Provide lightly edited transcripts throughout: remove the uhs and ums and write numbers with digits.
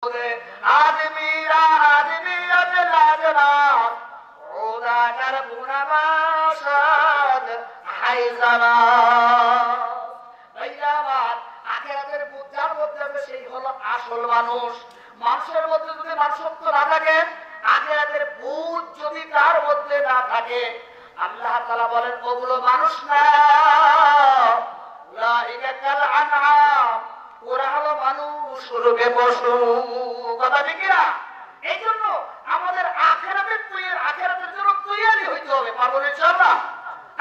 आदमीरा आदमियत लाजवाब खुदा कर गुनामाशाद हायजाबाद ভাইয়াবার আখিরাতের বুঝার মধ্যে সেই হলো আসল মানুষ। মানুষের মধ্যে যদি মানুষত্ব না থাকে, আখিরাতের বুঝ যদি তার মধ্যে না থাকে, আল্লাহ তাআলা বলেন ওগুলো মানুষ না, উলাইকা কাল আনআম, ওরা হলো মানুষ রূপে পশু। কথা ঠিক না? এই জন্য আমাদের আখিরাতের জন্য তৈরি হইতে হবে। পারবো না ইনশাআল্লাহ?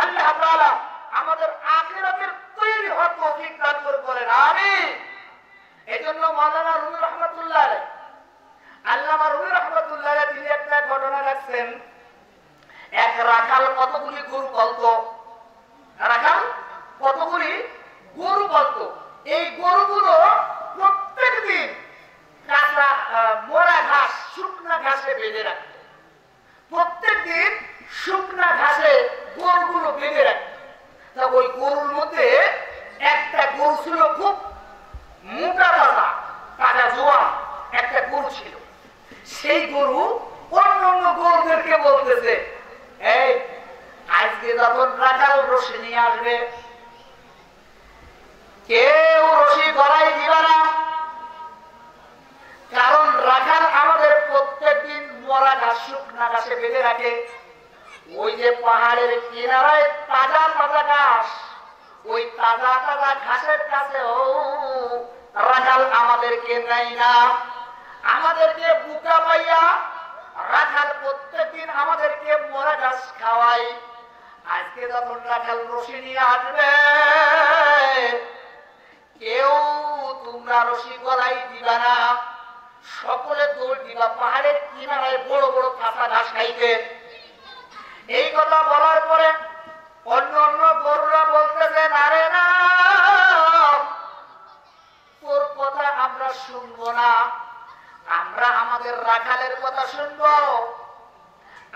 আল্লাহ তাআলা আমাদের আখিরাতের তৈরি হওয়ার তৌফিক দান করেন, আমিন। এই জন্য মাওলানা রুমি রহমাতুল্লাহ আলাইহি, আল্লামা রুমি রহমাতুল্লাহ আলাইহি তিনি একটা ঘটনা রাখছেন। এক রাখাল কতগুলি গরু পালতো, রাখাল কতগুলি গরু পালতো। এই গরুগুলো প্রত্যেক দিন কাঁচা মোড়া ঘাস, শুকনা ঘাসে বেঁধে রাখত। প্রত্যেক দিন শুকনা ঘাসে গরুগুলো বেঁধে রাখত। তা ওই গরুর মধ্যে একটা গরু ছিল খুব মোটা তাজা, তাজা জোয়ান একটা গরু ছিল। সেই গরু অন্য অন্য গরুদেরকে বলতেছে, এই আজকে যখন রাখাল রশি নিয়ে আসবে, কেউ রশি গলায় দিবে না, কারণ রাখাল আমাদের প্রত্যেকদিন মরা ঘাস শুকনা ঘাসে বেঁধে রাখে। ওই যে পাহাড়ের কিনারায় তাজা তাজা ঘাস, ওই তাজা তাজা ঘাসের কাছে ও রাখাল আমাদেরকে নেয় না, আমাদেরকে বুকা পাইয়া রাখাল প্রত্যেকদিন আমাদেরকে মরা ঘাস খাওয়াই। আজকে যখন রাখাল রশি নিয়ে আসবে, কেউ তোমরা রশি গলাই দিবা না, সকলে দৌড় দিবা পাহাড়ের কিনারায় বড় বড় কাঁচা ঘাস খাইতে। এই কথা বলার পরে অন্য অন্য গরুরা বলতেছে, না রে না, তোর কথা আমরা শুনবো না, আমরা আমাদের রাখালের কথা শুনবো,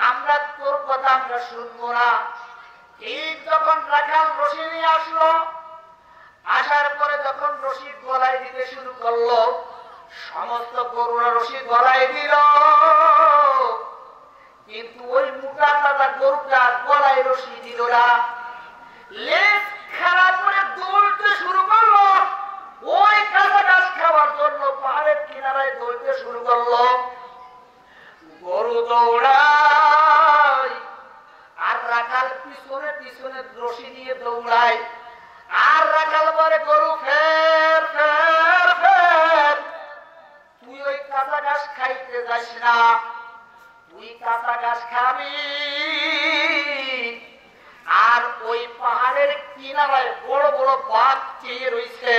আমরা তোর কথা আমরা শুনবো না। ঠিক যখন রাখাল রশি নিয়ে আসলো, আসার পরে যখন রশি গলায় দিতে শুরু করলো, সমস্ত গরুরা রশি গলায় দিল, কিন্তু ওই মোটা তাজা গরুটা গলায় রশি দিল না। লেজ খেলা করে দৌড়তে শুরু করলো, ওই কাঁচা ঘাস খাওয়ার জন্য পাহাড়ের কিনারায় দৌড়তে শুরু করলো। গরু দৌড়ায় আর রাখাল পিছনে পিছনে রশি নিয়ে দৌড়ায়। আর রাখাল বলে, গরু ফের ফের ফের, তুই ওই কাঁচা ঘাস খাইতে যাস না, তুই কাঁচা ঘাস খাবি। আর ওই পাহাড়ের কিনারায় বড় বড় বাঘ চেয়ে রয়েছে,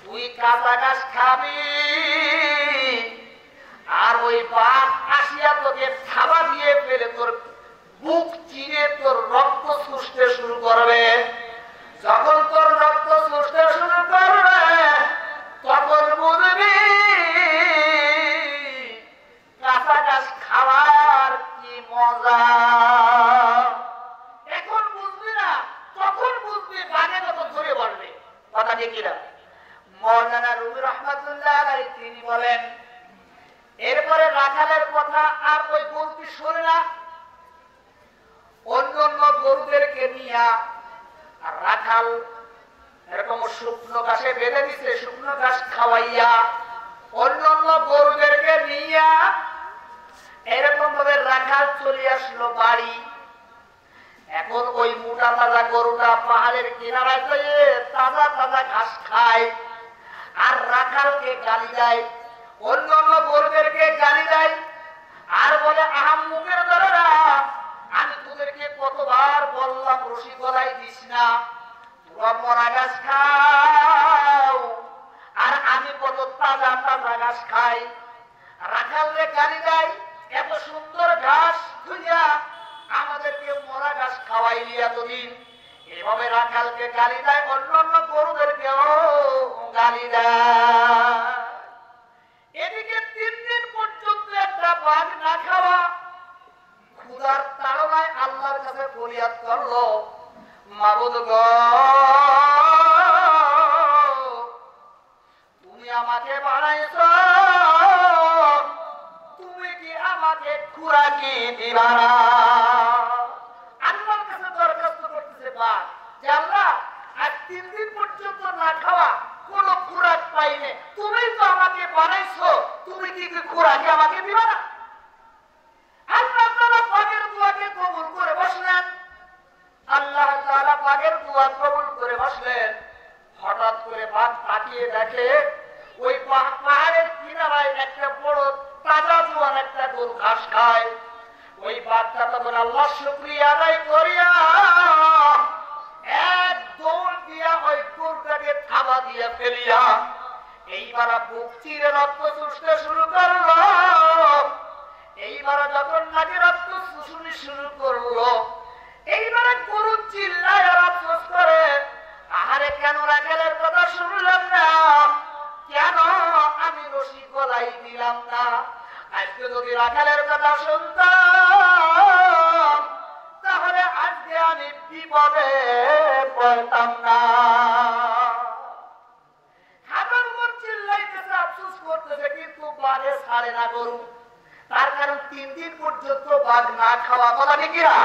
তুই কাঁচা ঘাস খাবি। আর ওই বাঘ আসিয়া তোকে থাবা দিয়ে ফেলে তোর বুক চিরে তোর রক্ত চুষতে শুরু করবে। যখন তোর রক্ত চুষতে শুরু করবে, তখন বুঝবি কাঁচা ঘাস খাওয়ার কি মজা। এখন বুঝবি না, তখন বুঝবি বাঘে কত ধরে বলবে। কথা ঠিক কিনা? মাওলানা রুমি রহমাতুল্লাহ আলাইহি তিনি বলেন, এরপরে রাখালের কথা আর ওই গরুটি শোনে না, অন্য অন্য গরুদেরকে নিয়ে আর রাখাল এরকম শুকনো ঘাসে বেঁধে দিচ্ছে, শুকনো ঘাস খাওয়াইয়া অন্য অন্য গরুদেরকে নিয়ে এরকম ভাবে রাখাল চলে আসলো বাড়ি। এখন ওই মোটা তাজা গরুটা পাহাড়ের কিনারায় গিয়ে তাজা তাজা ঘাস খায় আর রাখালকে গালি দেয়, অন্য অন্য গরুদেরকে গালি দেয় আর বলে, আহাম মুখের ধরেরা, আমি তোদেরকে কতবার বললাম রশি গলায় দিস না, তোরা মরা ঘাস খাও আর আমি কত তাজা তাজা ঘাস খাই। রাখালরে গালি দেয়, এত সুন্দর ঘাস খুঁজা আমাদেরকে মরা ঘাস খাওয়াইলি এতদিন। এভাবে রাখালকে গালি দেয়, অন্য অন্য গরুদেরকেও গালি দেয়। এদিকে 3 দিন পর্যন্ত একটা বাঘ না খাওয়া, ক্ষুধার তাড়নায় আল্লাহর কাছে ফরিয়াদ করলো, মাবুদ গো, তুমি আমাকে বানাইছো দিবা না। আল্লাহর কাছে দরখাস্ত করতেছে বাঘ যে আল্লাহ আজ 3 দিন পর্যন্ত না খাওয়া কোন খোরাক পাইনি, তুমি তো আমাকে বানাইছো, তুমি কি খোরাক আমাকে দিবা না? আল্লাহ তাআলা বাঘের দোয়াকে কবুল করে বসলেন। আল্লাহ তাআলা বাঘের দোয়া কবুল করে বসলেন। হঠাৎ করে বাঘ তাকিয়ে দেখে ওই পাহাড়ের কিনারায় একটা বড় তাজা জোয়ান একটা গরু ঘাস খায়। ওই বাঘটা তখন আল্লাহ শুকরিয়া আদায় করিয়া এক দৌড় দিয়া ওই গরুটাকে থাবা দিয়ে ফেলিয়া এইবার বুক চিরে রক্ত চুষতে শুরু করলো। এইবার যখন নাকি রক্ত চুষুনি শুরু করলো, এইবারে গরু চিল্লায় আর আফসোস করে, আহারে কেন রাখালের কথা শুনলাম না, কেন আমি রশি গলাই দিলাম না। আজকে যদি রাখালের কথা শুনতাম তাহলে আজকে আমি বিপদে পড়তাম না। খাবার উপর চিল্লাইতেছে, আফসোস করতেছে, কিন্তু বাঘে ছাড়ে না গরু। তার কারণ 3 দিন পর্যন্ত বাঘ না খাওয়া, বলা ঠিক না?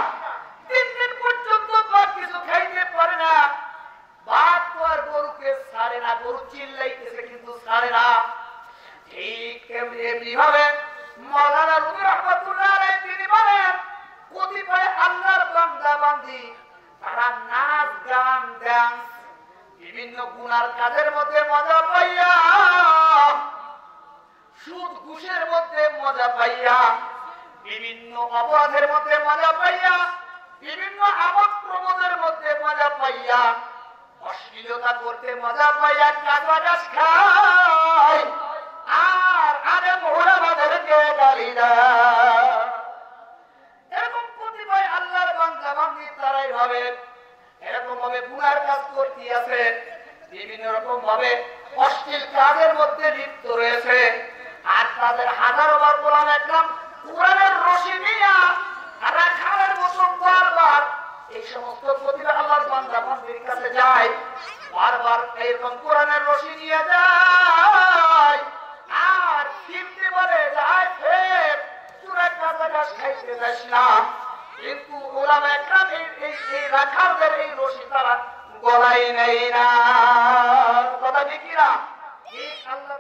3 দিন পর্যন্ত বাঘ কিছু খাইতে পারে না। বাঘ তো আর গরুকে ছাড়ে না, গরু চিল্লাইতেছে কিন্তু ছাড়ে না। ঠিক এমনি ভাবে মাওলানা রুমি রহমাতুল্লাহ আলাইহি তিনি বলেন, কতিপয় আল্লাহর বান্দা বান্দি তারা নাচ গান ডান্স বিভিন্ন গুনার কাজের মধ্যে মজা পাইয়া, সুদ ঘুষের মধ্যে মজা পাইয়া, বিভিন্ন অপরাধের মধ্যে মজা পাইয়া, বিভিন্ন আমোদ প্রমোদের মধ্যে মজা পাইয়া, অশ্লীলতা করতে মজা পাইয়া কাজ খায় আর আলেম ওলামাদেরকে গালি দেয়। এরকম কতিপয় আল্লাহর বান্দা বান্দি তারাই ভাবে এরকম ভাবে গুনার কাজ করতে আছে, বিভিন্ন রকম ভাবে অশ্লীল কাজের মধ্যে লিপ্ত রয়েছে। আর তাদের হাজারো বার গোলাম একরাম কোরআনের রশি নিয়া রাখালের মতো বারবার এই সমস্ত প্রতিভা আল্লাহর বান্দা বান্দির কাছে যায়, বারবার এরকম কোরআনের রশি নিয়ে যায় আর কিনতে বলে যায় ফের তোরা কাঁচা খাইতে যাস না। কিন্তু ওলামা একরাম এই রাখালদের এই রশি তারা গলাই নেই না, কথা ঠিক না? এই আল্লাহ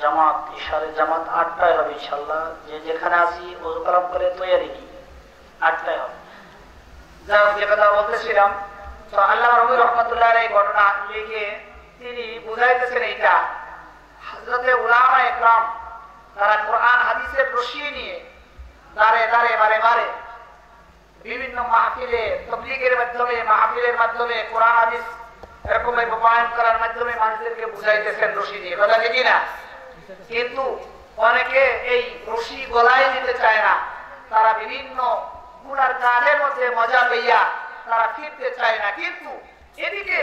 জামাত ইশারে জামাত 8টায় হবে ইনশাআল্লাহ। যে যেখানে আছি ওযু কালাম করে তৈরি কি 8টায় হবে। যা যে কথা বলতেছিলাম, তো আল্লাহ রবি রহমাতুল্লাহ এই ঘটনা লিখে তিনি বুঝাইতেছেন, এইটা হযরতে উলামা ইকরাম তারা কোরআন হাদিসের রশি নিয়ে দাঁড়ে দাঁড়ে বারে বারে বিভিন্ন মাহফিলে তাবলীগের মাধ্যমে মাহফিলের মাধ্যমে কোরআন হাদিস এরকম রূপায়ণ করার মাধ্যমে মানুষদেরকে বুঝাইতেছেন রশি দিয়ে, কথা ঠিক না? কিন্তু অনেকে এই রশি গলায় দিতে চায় না, তারা বিভিন্ন গুনার কাজের মধ্যে মজা পেইয়া তারা ফিরতে চায় না। কিন্তু এদিকে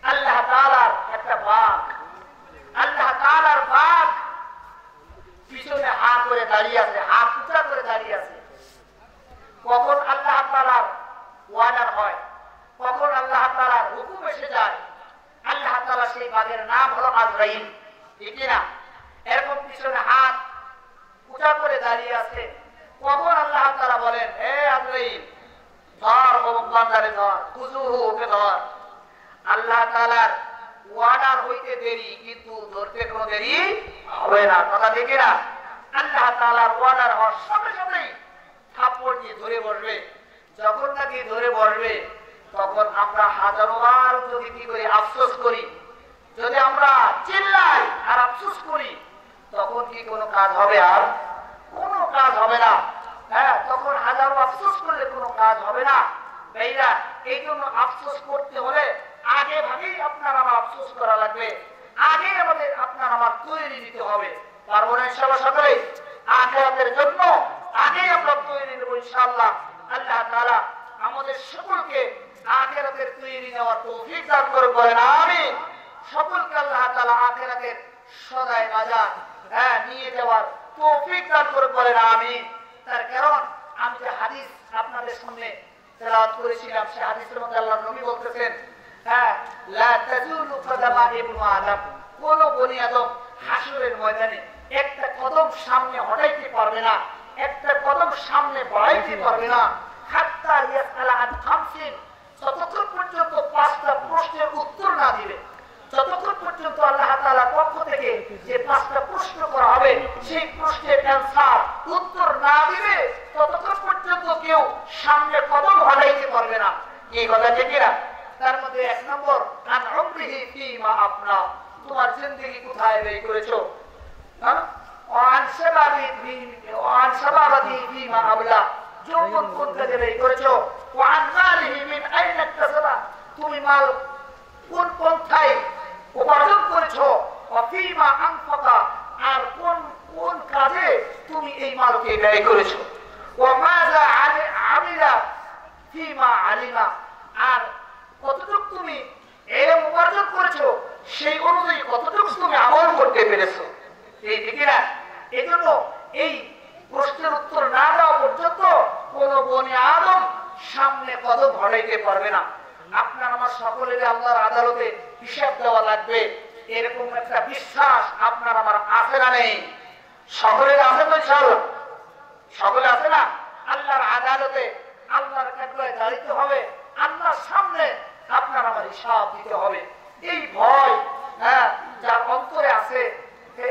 আল্লাহ তাআলার একটা বাগ, আল্লাহ তাআলার বাগ পিছনে হাত করে দাঁড়িয়ে আছে, হাত উঁচা করে দাঁড়িয়ে আছে। কখন আল্লাহ তাআলার ওয়ার্ডার হয়, কখন আল্লাহ তাআলার হুকুম এসে যায়, আল্লাহ তাআলা সেই বাগের নাম হলো আজরাইল, ঠিক না? এরকম পিছনে হাত উঁচা করে দাঁড়িয়ে আছে। কখন আল্লাহ তাআলা বলেন, হে আজরাইল ধর অমুক বান্দারে ধর, খুজুহু ওকে ধর। আল্লাহ তাআলার ওয়ার্ডার হইতে দেরি, কিন্তু ধরতে কোনো দেরি হবে না, কথা ঠিক না? আল্লাহ তাআলার ওয়ার্ডার হওয়ার সঙ্গে সঙ্গেই থাপ্পড় দিয়ে ধরে বসবে। যখন নাকি ধরে বসবে তখন আমরা হাজারোবার যদি কি করি আফসোস করি, যদি আমরা চিল্লাই আর আফসোস করি, তখন কি কোনো কাজ হবে? আর কোনো কাজ হবে না। হ্যাঁ, তখন হাজারো আফসোস করলে কোনো কাজ হবে না। ভাইরা, এই জন্য আফসোস করতে হলে আগে ভাগেই আপনার আমার আফসোস করা লাগবে, আগে আমাদের আপনার আমার তৈরি দিতে হবে। পারবো না ইনশাআল্লাহ? সকলে আখিরাতের জন্য আগে আমরা তৈরি নেব ইনশাআল্লাহ। আল্লাহ তাআলা আমাদের সকলকে আখিরাতের তৈরি নেওয়ার তৌফিক দান করুন, বলেন আমিন। সকলকে আল্লাহ তাআলা আখিরাতের সদাই বাজার নিয়ে যাওয়ার তৌফিক দান করুন, বলেন আমিন। তার কারণ আমি যে হাদিস আপনাদের সামনে তেলাওয়াত করেছিলাম, সেই হাদিসের মধ্যে আল্লাহর নবী বলতেছেন, লা তাজুলু কদামা ইবনু আদম, কোন বনি আদম হাসরের ময়দানে একটা কদম সামনে হটাইতে পারবে না, একটা কদম সামনে বাড়াইতে পারবে না, হাত্তা ইয়াসআলা আন খামসিন, যতক্ষণ পর্যন্ত 5টা প্রশ্নের উত্তর না দিবে, যতক্ষণ পর্যন্ত আল্লাহ তাআলার পক্ষ থেকে যে 5টা প্রশ্ন করা হবে সেই প্রশ্নের অ্যানসার উত্তর না দিবে, ততক্ষণ পর্যন্ত কেউ সামনে কদম হটাইতে পারবে না। এই কথা ঠিক না? তার মধ্যে 1 নম্বর, আন উমরিহি ফীমা আফনা, তোমার জিন্দেগি কোথায় ব্যয় করেছো? হ্যাঁ, ওয়ান শাবাবাতি ফীমা আবলা, যৌবন কোন কাজে ব্যয় করেছো? ওয়ান মালিহি মিন আইনা ইকতাসাবা, তুমি মাল কোন পন্থায় উপার্জন করেছো? ওয়া ফীমা আনফাকা, আর কোন কোন কাজে তুমি এই মালকে ব্যয় করেছো? ওয়া মাযা আমিলা ফীমা আলিমা, আর কতটুকু তুমি ইলম উপার্জন করেছো সেই অনুযায়ী কতটুকু তুমি আমল করতে পেরেছো। এই ঠিক না? এজন্য এই প্রশ্নের উত্তর না দেওয়া পর্যন্ত কোন বনি আদম সামনে কদম হটাইতে পারবে না। আপনার আমার সকলের আল্লাহর আদালতে হিসাব দেওয়া লাগবে, এরকম একটা বিশ্বাস আপনার আমার আছে না নেই? সকলের আছে তো ইনশাআল্লাহ? সকলে আছে না? আল্লাহর আদালতে আল্লাহর কাছে দাঁড়াতে হবে, আল্লাহর সামনে আপনার আমার হিসাব দিতে হবে। এই ভয় যার অন্তরে আছে,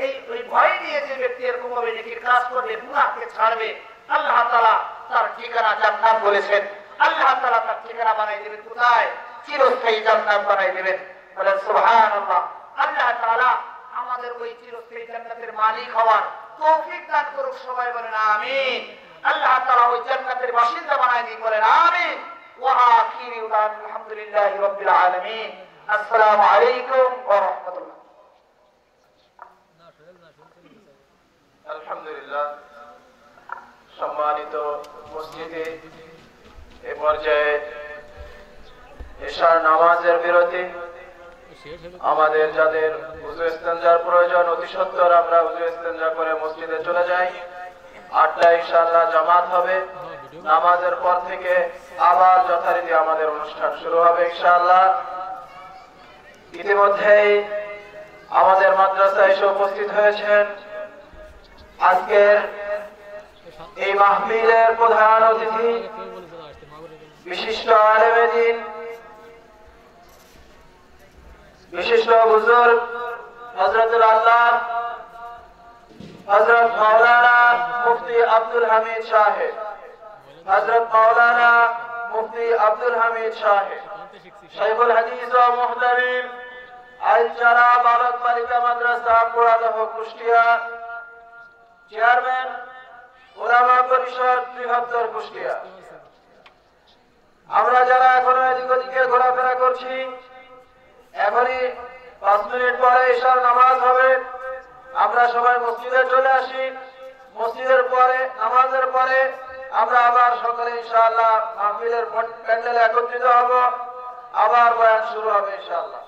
এই ভয় নিয়ে যে ব্যক্তি এরকম ভাবে নেকির কাজ করবে, গুনাহকে ছাড়বে, আল্লাহ তাআলা তার ঠিকানা জান্নাত বলেছেন। আল্লাহ তাআলা তার ঠিকানা বানাই দেবেন কোথায়? চিরস্থায়ী জান্নাত বানাই দেবেন, বলেন সুবহানাল্লাহ। আল্লাহ তাআলা আমাদের ওই চিরস্থায়ী জান্নাতের মালিক হওয়ার তৌফিক দান করুক, সবাই বলেন আমিন। আল্লাহ তাআলা ওই জান্নাতের বাসিন্দা বানাই দিন, বলেন আমিন। ওয়া আখিরু দাওয়ানা আলহামদুলিল্লাহি রাব্বিল আলামিন। আসসালামু আলাইকুম ওয়া রাহমাতুল্লাহ। আলহামদুলিল্লাহ, সম্মানিত মসজিদে এ পর্যায়ে এশার নামাজের বিরতি, আমাদের যাদের উযু ইস্তেনজার প্রয়োজন অতি সত্বর আমরা উযু ইস্তেনজা করে মসজিদে চলে যাই। 8টায় ইনশাআল্লাহ জামাত হবে, নামাজের পর থেকে আবার যথারীতি আমাদের অনুষ্ঠান শুরু হবে ইনশাআল্লাহ। ইতিমধ্যেই আমাদের মাদ্রাসায় এসে উপস্থিত হয়েছেন আজকের এই মাহফিলের প্রধান অতিথি, বিশিষ্ট আলেমে দ্বীন, বিশিষ্ট বুজুর্গ হযরতুল আল্লাহ হযরত মাওলানা মুফতি আব্দুল হামিদ সাহেব, হযরত মাওলানা মুফতি আব্দুল হামিদ সাহেব, শাইখুল হাদিস ও মুহতামিম আইলচারা বালক বালিকা মাদ্রাসা পুরাদহ কুষ্টিয়া, চেয়ারম্যান ওলামা পরিষদ বৃহত্তর কুষ্টিয়া। আমরা যারা এখনো এদিক ওদিকে ঘোরাফেরা করছি, এখনই 5 মিনিট পরে ইশার নামাজ হবে। আমরা সবাই মসজিদে চলে আসি। মসজিদের পরে নামাজের পরে আমরা আবার সকালে ইনশাআল্লাহ মাহফিলের প্যান্ডেলে একত্রিত হব, আবার বয়ান শুরু হবে ইনশাআল্লাহ।